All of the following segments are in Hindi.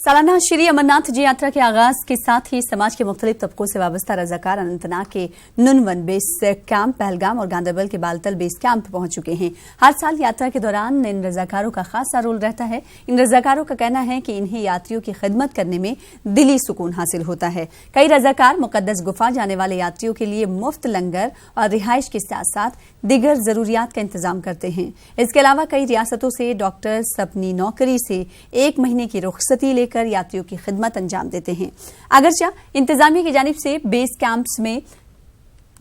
सालाना श्री अमरनाथ जी यात्रा के आगाज के साथ ही समाज के मुख्तलिफ तबकों से वाबस्ता रजाकार अनंतनाग के नुनवन बेस कैंप, पहलगाम और गांधरबल के बालतल बेस कैंप पहुंच चुके हैं। हर साल यात्रा के दौरान इन रजाकारों का खासा रोल रहता है। इन रजाकारों का कहना है कि इन्हें यात्रियों की खिदमत करने में दिली सुकून हासिल होता है। कई रजाकार मुकद्दस गुफा जाने वाले यात्रियों के लिए मुफ्त लंगर और रिहाइश के साथ साथ दिगर जरूरियात का इंतजाम करते हैं। इसके अलावा कई रियासतों से डॉक्टर्स अपनी नौकरी से 1 महीने की रुखसती लेकर यात्रियों की खिदमत अंजाम देते हैं। अगरचे इंतजामिया की जानिब से बेस कैंप्स में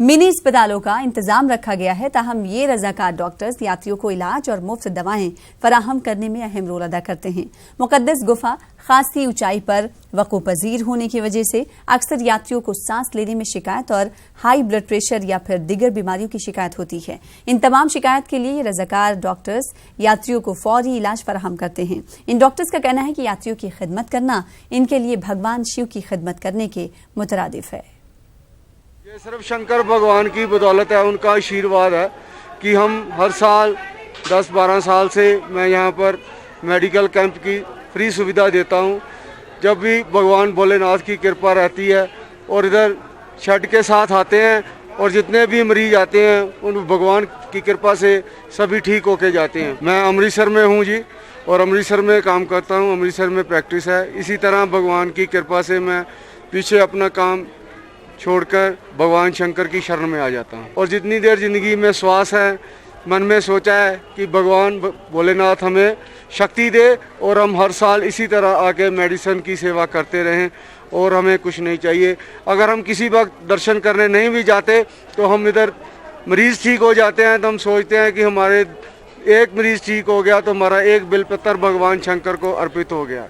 मिनी अस्पतालों का इंतजाम रखा गया है, ताहम ये रजाकार डॉक्टर्स यात्रियों को इलाज और मुफ्त दवाएं फराहम करने में अहम रोल अदा करते हैं। मुकद्दस गुफा खासी ऊंचाई पर वक़्फ़ पजीर होने की वजह से अक्सर यात्रियों को सांस लेने में शिकायत और हाई ब्लड प्रेशर या फिर दिगर बीमारियों की शिकायत होती है। इन तमाम शिकायत के लिए रजाकार डॉक्टर्स यात्रियों को फौरी इलाज फराहम करते हैं। इन डॉक्टर्स का कहना है कि यात्रियों की खिदमत करना इनके लिए भगवान शिव की खिदमत करने के मुतरादिफ है। ये सिर्फ शंकर भगवान की बदौलत है, उनका आशीर्वाद है कि हम हर साल 10-12 साल से मैं यहाँ पर मेडिकल कैंप की फ्री सुविधा देता हूँ। जब भी भगवान भोलेनाथ की कृपा रहती है और इधर छठ के साथ आते हैं और जितने भी मरीज आते हैं उन भगवान की कृपा से सभी ठीक होके जाते हैं। मैं अमृतसर में हूँ जी और अमृतसर में काम करता हूँ, अमृतसर में प्रैक्टिस है। इसी तरह भगवान की कृपा से मैं पीछे अपना काम छोड़कर भगवान शंकर की शरण में आ जाता हूँ। और जितनी देर ज़िंदगी में श्वास है, मन में सोचा है कि भगवान भोलेनाथ हमें शक्ति दे और हम हर साल इसी तरह आके मेडिसिन की सेवा करते रहें और हमें कुछ नहीं चाहिए। अगर हम किसी वक्त दर्शन करने नहीं भी जाते तो हम इधर मरीज़ ठीक हो जाते हैं तो हम सोचते हैं कि हमारे एक मरीज़ ठीक हो गया तो हमारा एक बिलपत्र भगवान शंकर को अर्पित हो गया।